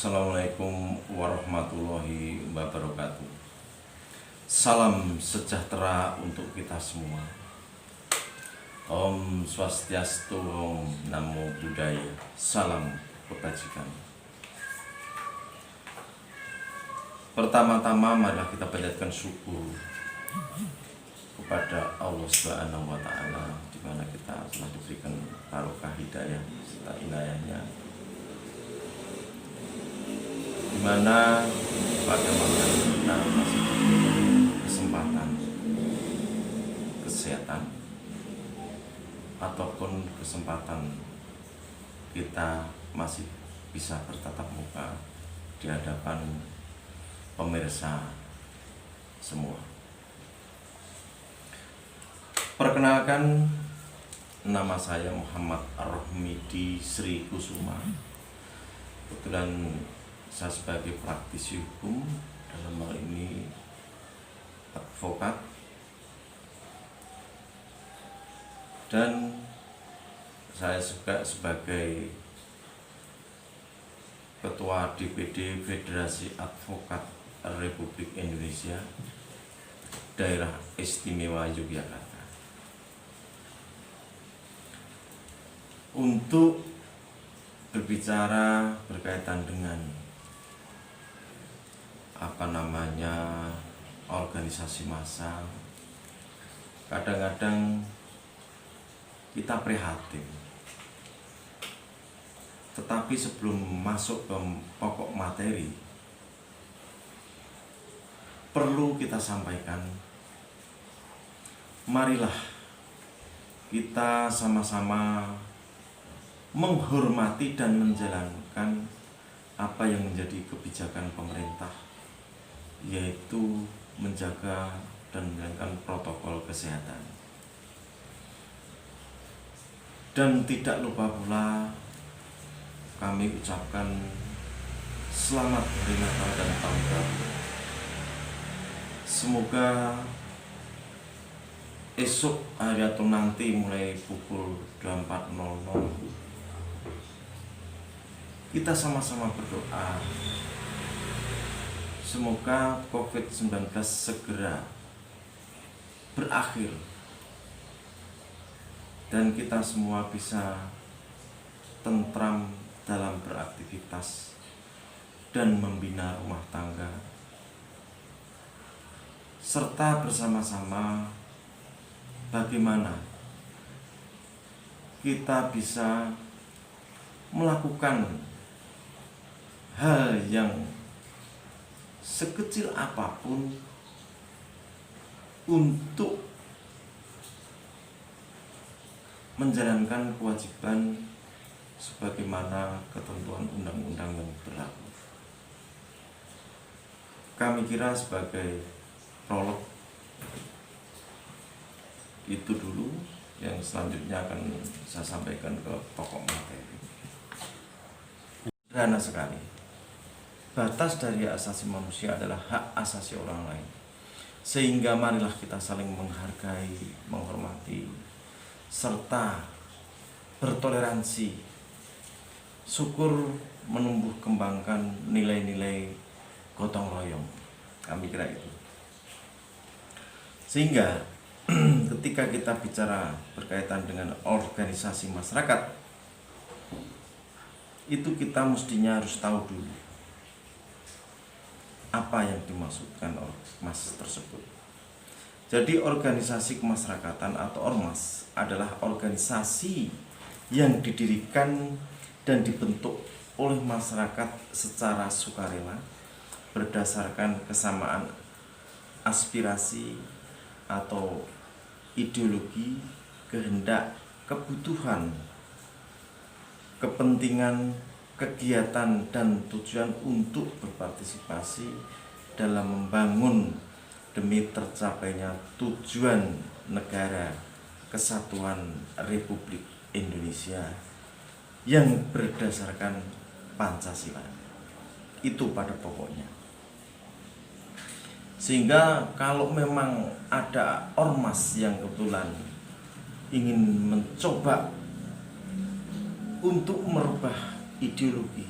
Assalamualaikum warahmatullahi wabarakatuh. Salam sejahtera untuk kita semua. Om Swastiastu, Om Namo Buddhaya. Salam kebajikan. Pertama-tama marilah kita panjatkan syukur kepada Allah Subhanahu wa taala, di mana kita telah diberikan barokah hidayah serta inayahnya, di mana pada malam kita masih diberikan kesempatan kesehatan ataupun kesempatan kita masih bisa bertatap muka di hadapan pemirsa semua. Perkenalkan, nama saya Muhammad Rohmidi Sri Kusuma. Kebetulan saya sebagai praktisi hukum, dalam hal ini advokat, dan saya juga sebagai Ketua DPD Federasi Advokat Republik Indonesia Daerah Istimewa Yogyakarta. Untuk berbicara berkaitan dengan organisasi massa, kadang-kadang kita prihatin. Tetapi sebelum masuk ke pokok materi, perlu kita sampaikan, marilah kita sama-sama menghormati dan menjalankan apa yang menjadi kebijakan pemerintah, yaitu menjaga dan menjalankan protokol kesehatan. Dan tidak lupa pula kami ucapkan selamat hari Natal dan Tahun Baru. Semoga esok hari atau nanti mulai pukul 24.00 kita sama-sama berdoa, semoga COVID-19 segera berakhir dan kita semua bisa tentram dalam beraktivitas dan membina rumah tangga, serta bersama-sama bagaimana kita bisa melakukan hal yang sekecil apapun untuk menjalankan kewajiban sebagaimana ketentuan undang-undang yang berlaku. Kami kira sebagai prolog itu dulu, yang selanjutnya akan saya sampaikan ke pokok materi. Sederhana sekali, batas dari hak asasi manusia adalah hak asasi orang lain. Sehingga marilah kita saling menghargai, menghormati, serta bertoleransi. Syukur menumbuh kembangkan nilai-nilai gotong royong. Kami kira itu. Sehingga ketika kita bicara berkaitan dengan organisasi masyarakat, itu kita mestinya harus tahu dulu apa yang dimaksudkan ormas tersebut. Jadi organisasi kemasyarakatan atau ormas adalah organisasi yang didirikan dan dibentuk oleh masyarakat secara sukarela berdasarkan kesamaan aspirasi atau ideologi, kehendak, kebutuhan, kepentingan, kegiatan, dan tujuan untuk berpartisipasi dalam membangun demi tercapainya tujuan negara kesatuan Republik Indonesia yang berdasarkan Pancasila. Itu pada pokoknya. Sehingga kalau memang ada ormas yang kebetulan ingin mencoba untuk merubah ideologi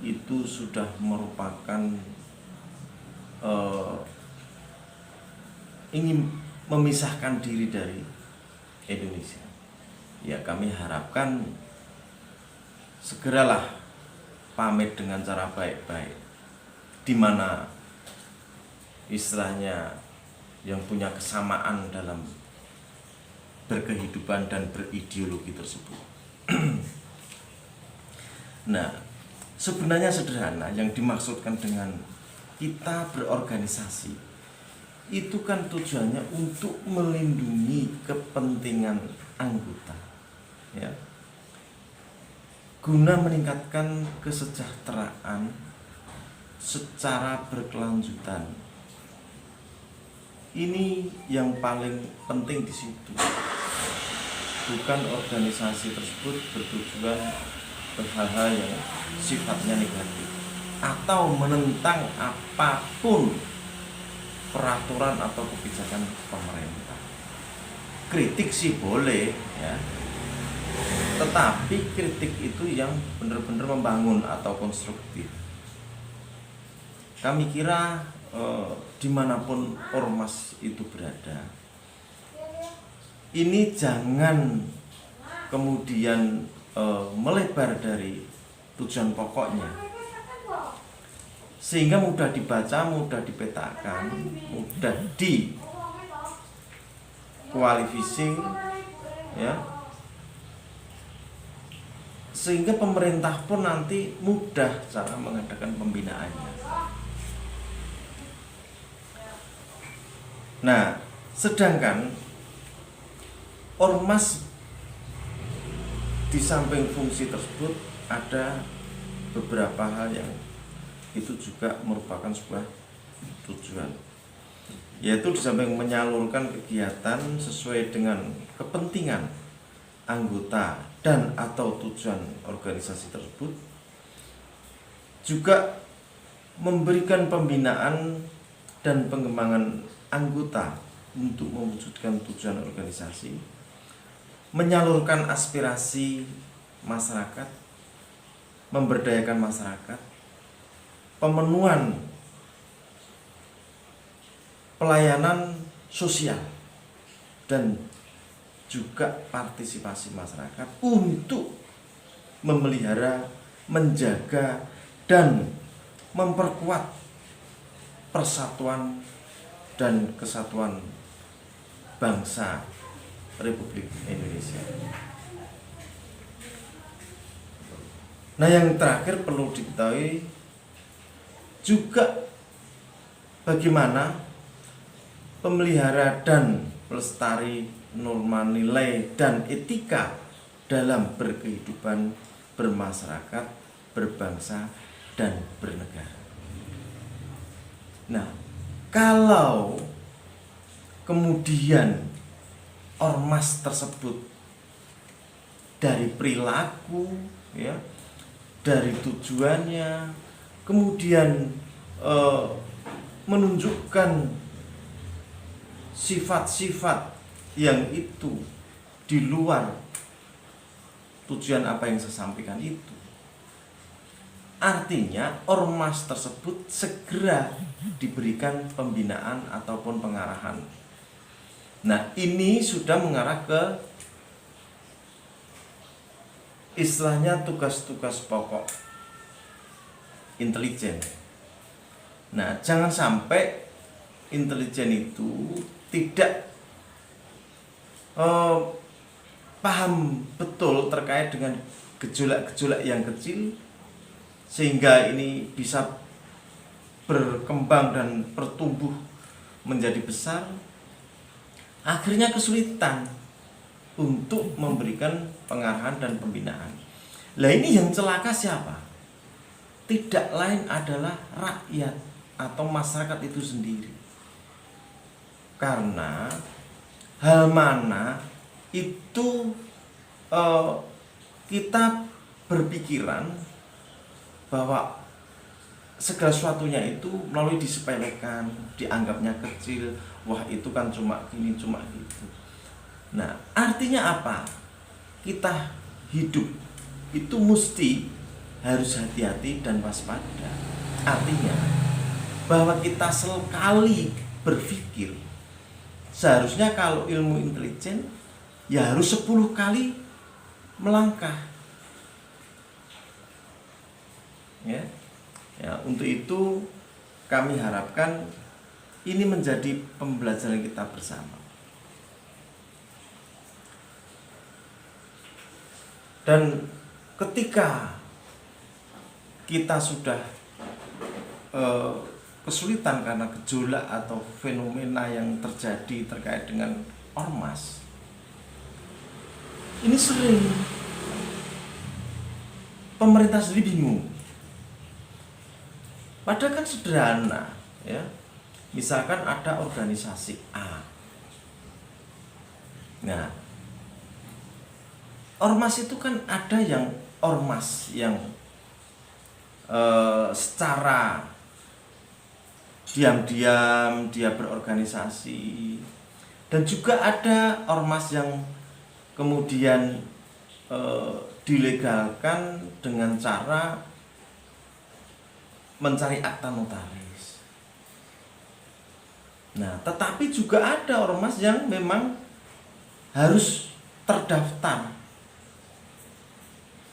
itu sudah merupakan ingin memisahkan diri dari Indonesia. Ya, kami harapkan segeralah pamit dengan cara baik-baik, di mana istilahnya yang punya kesamaan dalam berkehidupan dan berideologi tersebut. Nah, sebenarnya sederhana yang dimaksudkan dengan kita berorganisasi itu kan tujuannya untuk melindungi kepentingan anggota, ya, guna meningkatkan kesejahteraan secara berkelanjutan. Ini yang paling penting di situ. Bukan organisasi tersebut bertujuan hal-hal yang sifatnya negatif atau menentang apapun peraturan atau kebijakan pemerintah. Kritik sih boleh, ya, tetapi kritik itu yang benar-benar membangun atau konstruktif. Kami kira dimanapun ormas itu berada, ini jangan kemudian melebar dari tujuan pokoknya, sehingga mudah dibaca, mudah dipetakan, mudah dikualifikasi, ya, sehingga pemerintah pun nanti mudah cara mengadakan pembinaannya. Nah, sedangkan ormas di samping fungsi tersebut ada beberapa hal yang itu juga merupakan sebuah tujuan, yaitu di samping menyalurkan kegiatan sesuai dengan kepentingan anggota dan atau tujuan organisasi tersebut, juga memberikan pembinaan dan pengembangan anggota untuk mewujudkan tujuan organisasi, menyalurkan aspirasi masyarakat, memberdayakan masyarakat, pemenuhan pelayanan sosial, dan juga partisipasi masyarakat untuk memelihara, menjaga, dan memperkuat persatuan dan kesatuan bangsa Republik Indonesia. Nah, yang terakhir perlu diketahui juga bagaimana pemelihara dan pelestari norma nilai dan etika dalam berkehidupan, bermasyarakat, berbangsa, dan bernegara. Nah, kalau kemudian ormas tersebut dari perilaku, ya, dari tujuannya, kemudian menunjukkan sifat-sifat yang itu di luar tujuan apa yang saya sampaikan itu, artinya ormas tersebut segera diberikan pembinaan ataupun pengarahan. Nah, ini sudah mengarah ke istilahnya tugas-tugas pokok intelijen. Nah, jangan sampai intelijen itu tidak paham betul terkait dengan gejolak-gejolak yang kecil, sehingga ini bisa berkembang dan bertumbuh menjadi besar, akhirnya kesulitan untuk memberikan pengarahan dan pembinaan. Lah, ini yang celaka siapa? Tidak lain adalah rakyat atau masyarakat itu sendiri. Karena hal mana itu kita berpikiran bahwa segala sesuatunya itu melalui disepelekan, dianggapnya kecil, wah itu kan cuma gini, cuma gitu. Nah, artinya apa? Kita hidup itu mesti harus hati-hati dan waspada. Artinya bahwa kita sekali berpikir, seharusnya kalau ilmu intelijen ya harus 10 kali melangkah. Ya, untuk itu kami harapkan ini menjadi pembelajaran kita bersama. Dan ketika kita sudah kesulitan karena gejolak atau fenomena yang terjadi terkait dengan ormas, ini sering pemerintah sendiri bingung. Padahal kan sederhana, ya. Misalkan ada organisasi A. Nah, ormas itu kan ada yang ormas yang secara diam-diam dia berorganisasi, dan juga ada ormas yang kemudian dilegalkan dengan cara mencari akta notaris. Nah, tetapi juga ada ormas yang memang harus terdaftar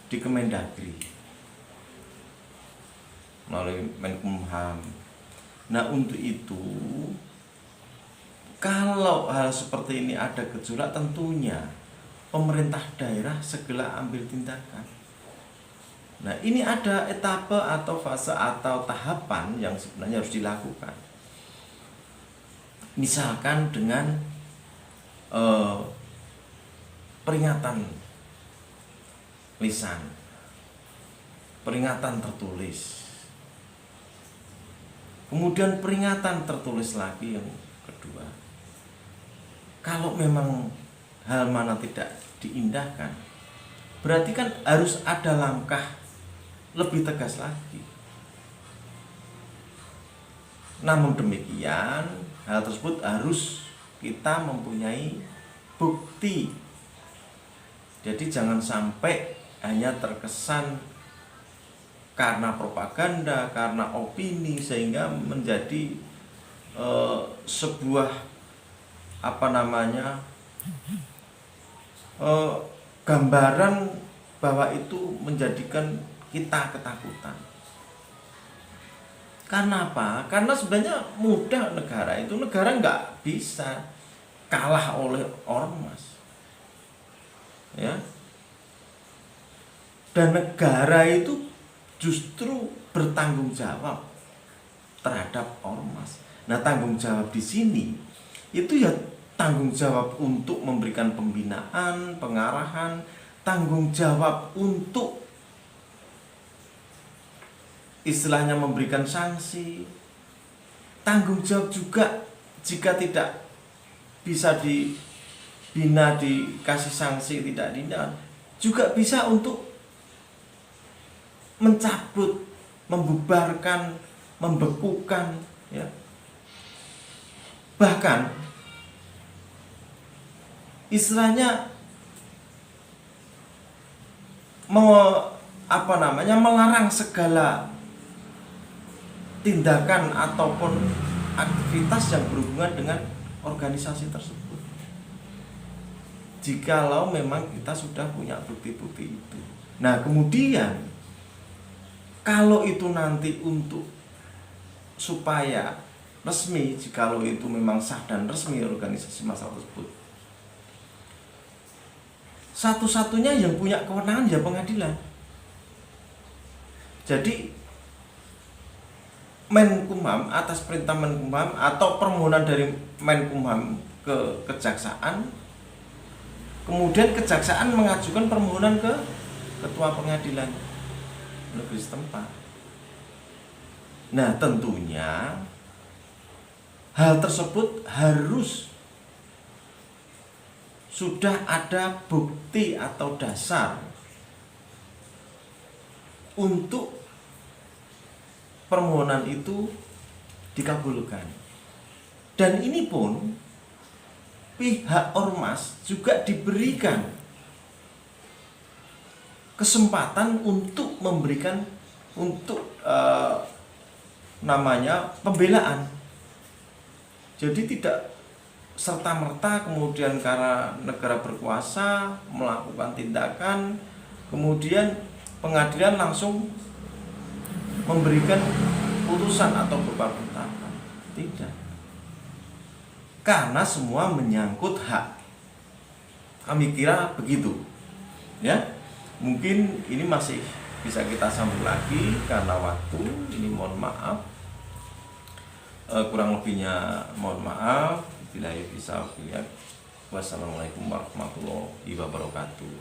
di Kemendagri melalui Menkumham. Nah, untuk itu kalau hal seperti ini ada gejolak, tentunya pemerintah daerah segera ambil tindakan. Nah, ini ada etape atau fase atau tahapan yang sebenarnya harus dilakukan. Misalkan dengan peringatan lisan, peringatan tertulis, kemudian peringatan tertulis lagi yang kedua. Kalau memang hal mana tidak diindahkan, berarti kan harus ada langkah lebih tegas lagi. Namun demikian, hal tersebut harus kita mempunyai bukti. Jadi jangan sampai hanya terkesan karena propaganda, karena opini, sehingga menjadi sebuah gambaran bahwa itu menjadikan kita ketakutan. Karena apa? Karena sebenarnya mudah negara nggak bisa kalah oleh ormas, ya. Dan negara itu justru bertanggung jawab terhadap ormas. Nah, tanggung jawab di sini itu ya tanggung jawab untuk memberikan pembinaan, pengarahan, tanggung jawab untuk istilahnya memberikan sanksi, tanggung jawab juga jika tidak bisa dibina, dikasih sanksi, tidak dibina, juga bisa untuk mencabut, membubarkan, membekukan, ya. Bahkan istilahnya melarang segala tindakan ataupun aktivitas yang berhubungan dengan organisasi tersebut, jikalau memang kita sudah punya bukti-bukti itu. Nah, kemudian kalau itu nanti untuk supaya resmi, jikalau itu memang sah dan resmi organisasi massa tersebut, satu-satunya yang punya kewenangan ya pengadilan. Jadi Menkumham atas perintah Menkumham atau permohonan dari Menkumham ke kejaksaan, kemudian kejaksaan mengajukan permohonan ke ketua pengadilan negeri setempat. Nah, tentunya hal tersebut harus sudah ada bukti atau dasar untuk permohonan itu dikabulkan. Dan ini pun pihak ormas juga diberikan kesempatan untuk memberikan namanya pembelaan. Jadi tidak serta-merta kemudian karena negara berkuasa melakukan tindakan, kemudian pengadilan langsung memberikan putusan atau berupa penetapan. Tidak. Karena semua menyangkut hak. Kami kira begitu. Ya. Mungkin ini masih bisa kita sambung lagi karena waktu. Ini mohon maaf. Kurang lebihnya mohon maaf. Wassalamualaikum warahmatullahi wabarakatuh.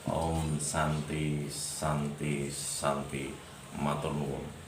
Om Santi Santi Santi Matur nuwun.